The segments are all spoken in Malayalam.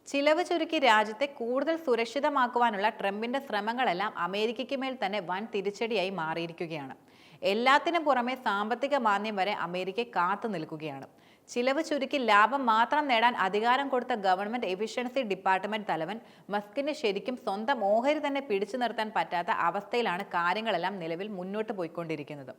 ചിലവ് ചുരുക്കി രാജ്യത്തെ കൂടുതൽ സുരക്ഷിതമാക്കുവാനുള്ള ട്രംപിന്റെ ശ്രമങ്ങളെല്ലാം അമേരിക്കയ്ക്ക് മേൽ തന്നെ വൻ തിരിച്ചടിയായി മാറിയിരിക്കുകയാണ്. എല്ലാത്തിനും പുറമെ സാമ്പത്തിക മാന്ദ്യം വരെ അമേരിക്ക കാത്തു നിൽക്കുകയാണ്. ചിലവ് ചുരുക്കി ലാഭം മാത്രം നേടാൻ അധികാരം കൊടുത്ത ഗവൺമെന്റ് എഫിഷ്യൻസി ഡിപ്പാർട്ട്മെന്റ് തലവൻ മസ്കിന് ശരിക്കും സ്വന്തം ഓഹരി തന്നെ പിടിച്ചു നിർത്താൻ പറ്റാത്ത അവസ്ഥയിലാണ് കാര്യങ്ങളെല്ലാം നിലവിൽ മുന്നോട്ട് പോയിക്കൊണ്ടിരിക്കുന്നത്.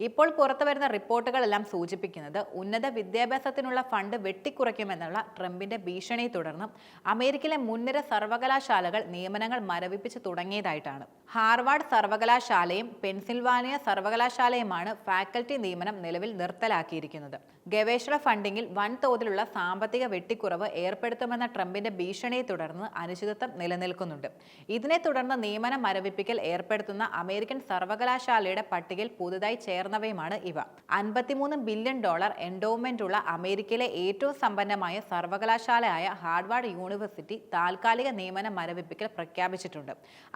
ഇപ്പോൾ പുറത്തുവരുന്ന റിപ്പോർട്ടുകളെല്ലാം സൂചിപ്പിക്കുന്നത് ഉന്നത വിദ്യാഭ്യാസത്തിനുള്ള ഫണ്ട് വെട്ടിക്കുറയ്ക്കുമെന്നുള്ള ട്രംപിന്റെ ഭീഷണിയെ തുടർന്ന് അമേരിക്കയിലെ മുൻനിര സർവകലാശാലകൾ നിയമനങ്ങൾ മരവിപ്പിച്ചു തുടങ്ങിയതായിട്ടാണ്. ഹാർവാർഡ് സർവകലാശാലയും പെൻസിൽവാനിയ സർവകലാശാലയുമാണ് ഫാക്കൽറ്റി നിയമനം നിലവിൽ നിർത്തലാക്കിയിരിക്കുന്നത്. ഗവേഷണ ഫണ്ടിങ്ങിൽ വൻതോതിലുള്ള സാമ്പത്തിക വെട്ടിക്കുറവ് ഏർപ്പെടുത്തുമെന്ന ട്രംപിന്റെ ഭീഷണിയെ തുടർന്ന് അനിശ്ചിതത്വം നിലനിൽക്കുന്നുണ്ട്. ഇതിനെ തുടർന്ന് നിയമന മരവിപ്പിക്കൽ ഏർപ്പെടുത്തുന്ന അമേരിക്കൻ സർവകലാശാലയുടെ പട്ടികയിൽ പുതുതായി ചേർന്നവയുമാണ് ഇവ. $53 ബില്യൺ എൻഡോവ്മെന്റ് ഉള്ള അമേരിക്കയിലെ ഏറ്റവും സമ്പന്നമായ സർവകലാശാലയായ ഹാർവാർഡ് യൂണിവേഴ്സിറ്റി താൽക്കാലിക നിയമന മരവിപ്പിക്കൽ പ്രഖ്യാപിച്ചിട്ടുണ്ട്.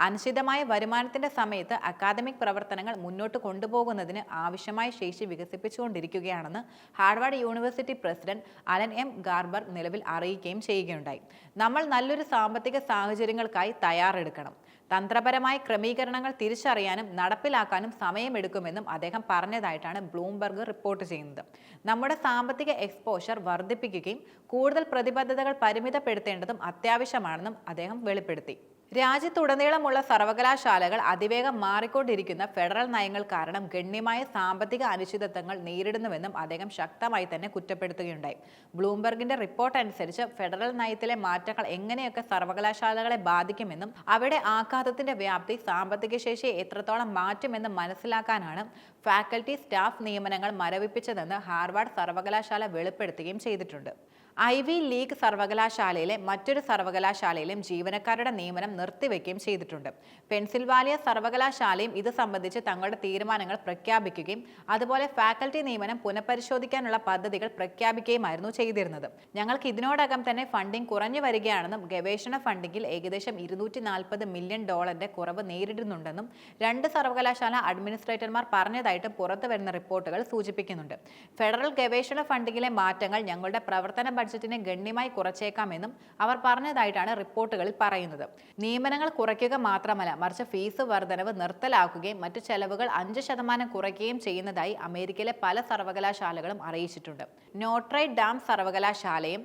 അനിശ്ചിതമായ വരുമാനത്തിന്റെ സമയത്ത് അക്കാദമിക് പ്രവർത്തനങ്ങൾ മുന്നോട്ട് കൊണ്ടുപോകുന്നതിന് ആവശ്യമായ ശേഷി വികസിപ്പിച്ചുകൊണ്ടിരിക്കുകയാണെന്ന് Harvard university president Alan M Garber നിലവിൽ അറിയിക്കുകയും ചെയ്യുകയുണ്ടായി. നമ്മൾ നല്ലൊരു സാമ്പത്തിക സാഹചര്യങ്ങൾക്കായി തയ്യാറെടുക്കണം. തന്ത്രപരമായ ക്രമീകരണങ്ങൾ തിരിച്ചറിയാനും നടപ്പിലാക്കാനും സമയമെടുക്കുമെന്നും അദ്ദേഹം പറഞ്ഞതായിട്ടാണ് ബ്ലൂംബർഗ് റിപ്പോർട്ട് ചെയ്യുന്നത്. നമ്മുടെ സാമ്പത്തിക എക്സ്പോഷർ വർദ്ധിപ്പിക്കുകയും കൂടുതൽ പ്രതിബദ്ധതകൾ പരിമിതപ്പെടുത്തേണ്ടതും അത്യാവശ്യമാണെന്നും അദ്ദേഹം വെളിപ്പെടുത്തി. രാജ്യത്തുടനീളമുള്ള സർവകലാശാലകൾ അതിവേഗം മാറിക്കൊണ്ടിരിക്കുന്ന ഫെഡറൽ നയങ്ങൾ കാരണം ഗണ്യമായ സാമ്പത്തിക അനിശ്ചിതത്വങ്ങൾ നേരിടുന്നുവെന്നും അദ്ദേഹം ശക്തമായി തന്നെ കുറ്റപ്പെടുത്തുകയുണ്ടായി. ബ്ലൂംബർഗിന്റെ റിപ്പോർട്ട് അനുസരിച്ച് ഫെഡറൽ നയത്തിലെ മാറ്റങ്ങൾ എങ്ങനെയൊക്കെ സർവകലാശാലകളെ ബാധിക്കുമെന്നും അവയുടെ ആഘാതത്തിന്റെ വ്യാപ്തി സാമ്പത്തിക ശേഷിയെ എത്രത്തോളം മാറ്റുമെന്നും മനസ്സിലാക്കാനാണ് ഫാക്കൽറ്റി സ്റ്റാഫ് നിയമനങ്ങൾ മരവിപ്പിച്ചതെന്ന് ഹാർവാർഡ് സർവകലാശാല വെളിപ്പെടുത്തുകയും ചെയ്തിട്ടുണ്ട്. ഐവി ലീഗ് സർവകലാശാലയിലെ മറ്റൊരു സർവകലാശാലയിലും ജീവനക്കാരുടെ നിയമനം നിർത്തിവെക്കുകയും ചെയ്തിട്ടുണ്ട്. പെൻസിൽവാനിയ സർവകലാശാലയും ഇത് സംബന്ധിച്ച് തങ്ങളുടെ തീരുമാനങ്ങൾ പ്രഖ്യാപിക്കുകയും അതുപോലെ ഫാക്കൽറ്റി നിയമനം പുനഃപരിശോധിക്കാനുള്ള പദ്ധതികൾ പ്രഖ്യാപിക്കുകയുമായിരുന്നു ചെയ്തിരുന്നത്. ഞങ്ങൾക്ക് ഇതിനോടകം തന്നെ ഫണ്ടിംഗ് കുറഞ്ഞു വരികയാണെന്നും ഗവേഷണ ഫണ്ടിങ്ങിൽ ഏകദേശം $240 മില്യൺ കുറവ് നേരിടുന്നുണ്ടെന്നും രണ്ട് സർവകലാശാല അഡ്മിനിസ്ട്രേറ്റർമാർ പറഞ്ഞതായിട്ട് പുറത്തുവരുന്ന റിപ്പോർട്ടുകൾ സൂചിപ്പിക്കുന്നുണ്ട്. ഫെഡറൽ ഗവേഷണ ഫണ്ടിങ്ങിലെ മാറ്റങ്ങൾ ഞങ്ങളുടെ പ്രവർത്തന ബഡ്ജറ്റിനെ ഗണ്യമായി കുറച്ചേക്കാമെന്നും അവർ പറഞ്ഞതായിട്ടാണ് റിപ്പോർട്ടുകളിൽ പറയുന്നത്. നിയമനങ്ങൾ കുറയ്ക്കുക മാത്രമല്ല, മറിച്ച് ഫീസ് വർധനവ് നിർത്തലാക്കുകയും മറ്റു ചെലവുകൾ 5% കുറയ്ക്കുകയും ചെയ്യുന്നതായി അമേരിക്കയിലെ പല സർവകലാശാലകളും അറിയിച്ചിട്ടുണ്ട്. നോട്രെ ഡാം സർവകലാശാലയും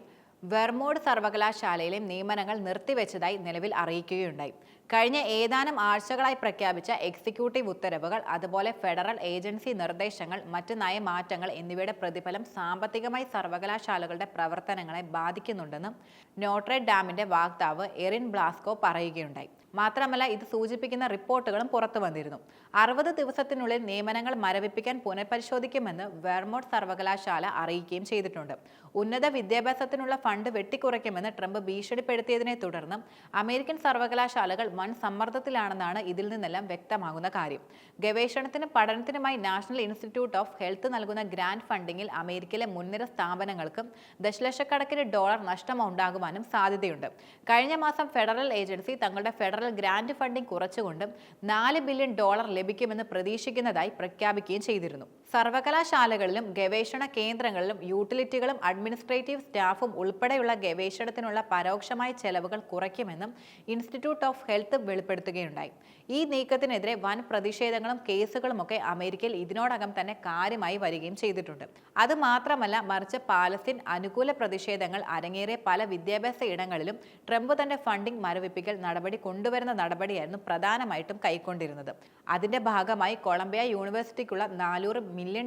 വെർമോണ്ട് സർവകലാശാലയിലെയും നിയമനങ്ങൾ നിർത്തിവെച്ചതായി നിലവിൽ അറിയിക്കുകയുണ്ടായി. കഴിഞ്ഞ ഏതാനും ആഴ്ചകളായി പ്രഖ്യാപിച്ച എക്സിക്യൂട്ടീവ് ഉത്തരവുകൾ, അതുപോലെ ഫെഡറൽ ഏജൻസി നിർദ്ദേശങ്ങൾ, മറ്റ് നയമാറ്റങ്ങൾ എന്നിവയുടെ പ്രതിഫലം സാമ്പത്തികമായി സർവകലാശാലകളുടെ പ്രവർത്തനങ്ങളെ ബാധിക്കുന്നുണ്ടെന്നും നോട്രെ ഡാമിന്റെ വക്താവ് എറിൻ ബ്ലാസ്കോ പറയുകയുണ്ടായി. മാത്രമല്ല, ഇത് സൂചിപ്പിക്കുന്ന റിപ്പോർട്ടുകളും പുറത്തു വന്നിരുന്നു. 60 ദിവസത്തിനുള്ളിൽ നിയമനങ്ങൾ മരവിപ്പിക്കാൻ പുനഃപരിശോധിക്കുമെന്ന് വെർമോണ്ട് സർവകലാശാല അറിയിക്കുകയും ചെയ്തിട്ടുണ്ട്. ഉന്നത വിദ്യാഭ്യാസത്തിനുള്ള ഫണ്ട് വെട്ടിക്കുറയ്ക്കുമെന്ന് ട്രംപ് ഭീഷണിപ്പെടുത്തിയതിനെ തുടർന്ന് അമേരിക്കൻ സർവകലാശാലകൾ വൻ സമ്മർദ്ദത്തിലാണെന്നാണ് ഇതിൽ നിന്നെല്ലാം വ്യക്തമാകുന്ന കാര്യം. ഗവേഷണത്തിനും പഠനത്തിനുമായി നാഷണൽ ഇൻസ്റ്റിറ്റ്യൂട്ട് ഓഫ് ഹെൽത്ത് നൽകുന്ന ഗ്രാന്റ് ഫണ്ടിങ്ങിൽ അമേരിക്കയിലെ മുൻനിര സ്ഥാപനങ്ങൾക്കും ദശലക്ഷക്കണക്കിന് ഡോളർ നഷ്ടം ഉണ്ടാകുവാനും സാധ്യതയുണ്ട്. കഴിഞ്ഞ മാസം ഫെഡറൽ ഏജൻസി തങ്ങളുടെ ഫെഡറൽ ഗ്രാന്റ് ഫണ്ടിംഗ് കുറച്ചുകൊണ്ട് $4 ബില്യൺ ലഭിക്കുമെന്ന് പ്രതീക്ഷിക്കുന്നതായി പ്രഖ്യാപിക്കുകയും ചെയ്തിരുന്നു. സർവകലാശാലകളിലും ഗവേഷണ കേന്ദ്രങ്ങളിലും യൂട്ടിലിറ്റികളും അഡ്മിനിസ്ട്രേറ്റീവ് സ്റ്റാഫും ഉൾപ്പെടെയുള്ള ഗവേഷണത്തിനുള്ള പരോക്ഷമായ ചെലവുകൾ കുറയ്ക്കുമെന്നും ഇൻസ്റ്റിറ്റ്യൂട്ട് ഓഫ് ഹെൽത്ത് വെളിപ്പെടുത്തുകയുണ്ടായി. ഈ നീക്കത്തിനെതിരെ വൻ പ്രതിഷേധങ്ങളും കേസുകളുമൊക്കെ അമേരിക്കയിൽ ഇതിനോടകം തന്നെ കാര്യമായി വരികയും ചെയ്തിട്ടുണ്ട്. അതുമാത്രമല്ല, മറിച്ച് പാലസ്തീൻ അനുകൂല പ്രതിഷേധങ്ങൾ അരങ്ങേറിയ പല വിദ്യാഭ്യാസ ഇടങ്ങളിലും ട്രംപ് തന്റെ ഫണ്ടിംഗ് മരവിപ്പിക്കൽ നടപടി കൊണ്ടുവരുന്ന നടപടിയായിരുന്നു പ്രധാനമായിട്ടും കൈക്കൊണ്ടിരുന്നത്. അതിന്റെ ഭാഗമായി കൊളംബിയ യൂണിവേഴ്സിറ്റിക്കുള്ള $400 മില്യൺ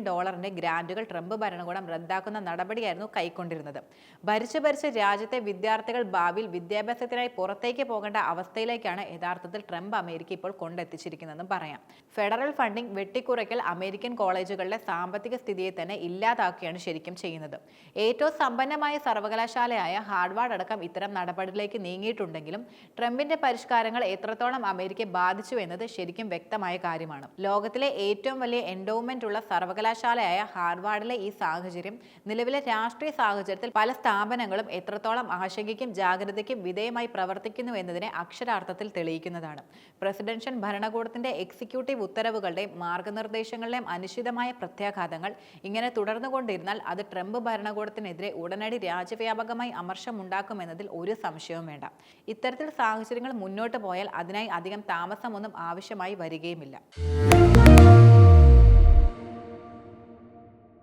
ഗ്രാന്റുകൾ ട്രംപ് ഭരണകൂടം റദ്ദാക്കുന്ന നടപടിയായിരുന്നു കൈക്കൊണ്ടിരുന്നത്. ഭരിച്ച് രാജ്യത്തെ വിദ്യാർത്ഥികൾ ഭാവിയിൽ വിദ്യാഭ്യാസത്തിനായി പുറത്തേക്ക് പോകേണ്ട അവസ്ഥയിലേക്കാണ് യഥാർത്ഥത്തിൽ ട്രംപ് അമേരിക്ക ഇപ്പോൾ കൊണ്ടെത്തിച്ചിരിക്കുന്നതെന്നും പറയാം. ഫെഡറൽ ഫണ്ടിംഗ് വെട്ടിക്കുറയ്ക്കൽ അമേരിക്കൻ കോളേജുകളുടെ സാമ്പത്തിക സ്ഥിതിയെ തന്നെ ഇല്ലാതാക്കുകയാണ് ശരിക്കും ചെയ്യുന്നത്. ഏറ്റവും സമ്പന്നമായ സർവകലാശാലയായ ഹാർവാർഡ് അടക്കം ഇത്തരം നടപടികളിലേക്ക് നീങ്ങിയിട്ടുണ്ടെങ്കിലും ട്രംപിന്റെ പരിഷ്കാരങ്ങൾ എത്രത്തോളം അമേരിക്കയെ ബാധിച്ചു എന്നത് ശരിക്കും വ്യക്തമായ കാര്യമാണ്. ലോകത്തിലെ ഏറ്റവും വലിയ എൻഡോവ്മെന്റ് ഉള്ള സർവകലാശാലയായ ഹാർവാർഡിലെ ഈ സാഹചര്യം നിലവിലെ രാഷ്ട്രീയ സാഹചര്യത്തിൽ പല സ്ഥാപനങ്ങളും എത്രത്തോളം ആശങ്കയ്ക്കും ജാഗ്രതയ്ക്കും വിധേയമായി പ്രവർത്തിക്കുന്നു എന്നതിനെ അക്ഷരാർത്ഥത്തിൽ തെളിയിക്കുന്നതാണ്. പ്രസിഡൻഷ്യൽ ഭരണകൂടത്തിന്റെ എക്സിക്യൂട്ടീവ് ഉത്തരവുകളുടെയും മാർഗനിർദ്ദേശങ്ങളുടെയും അനിശ്ചിതമായ പ്രത്യാഘാതങ്ങൾ ഇങ്ങനെ തുടർന്നുകൊണ്ടിരുന്നാൽ അത് ട്രംപ് ഭരണകൂടത്തിനെതിരെ ഉടനടി രാജ്യവ്യാപകമായി അമർഷമുണ്ടാക്കുമെന്നതിൽ ഒരു സംശയവും വേണ്ട. ഇത്തരത്തിൽ സാഹചര്യങ്ങൾ മുന്നോട്ട് പോയാൽ അതിനായി അധികം താമസമൊന്നും ആവശ്യമായി വരികയുമില്ല.